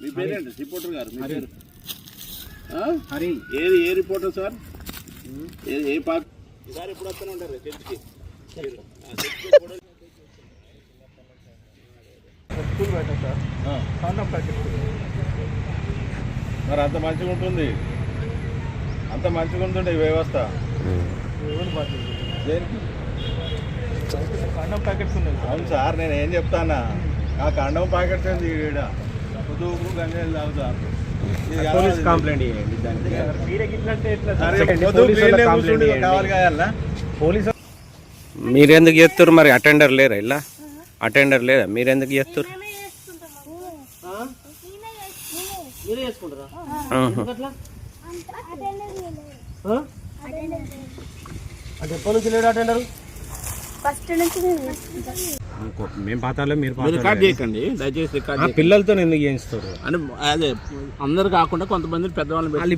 మీ పేరేంటి రిపోర్టర్ గారు? మీ పేరు హరి. ఏ రిపోర్టర్ సార్? ఏ పార్టీ? ఈసారి ఎప్పుడు వస్తూనే ఉంటారు చర్చికి? స్కూల్ పెట్టా సార్, కాండం ప్యాకెట్. మరి అంత మంచిగా ఉంటుంది, అంత మంచిగా ఉంటుండే ఈ వ్యవస్థ. ఎవరు బాధ్యత? దేనికి? కాండం ప్యాకెట్స్ ఉన్నాయి సార్. అవును సార్, నేను ఏం చెప్తానా, ఆ కండం ప్యాకెట్స్ ఏంది ఈడ పొద్దుకు గంజాయిలు తాగుతారు. పోలీస్ కంప్లైంట్ చేయండి దానికి. మీరే గిట్లంటే ఎట్లా? కావాలి కాయాలా? పోలీసు మీరెందుకు చేస్తారు మరి? అటెండర్ లేరా ఇలా? అటెండర్ లేదా? మీరెందుకు చేస్తారు? అంటే ఎప్పటి నుంచి లేడు అటెండర్? మేము పాతాలో మీరు రికార్డ్ చేయకండి దయచేసి. రికార్డ్ పిల్లలతో ఎందుకు చేయిస్తారు అని అదే అందరు కాకుండా కొంతమంది పెద్దవాళ్ళని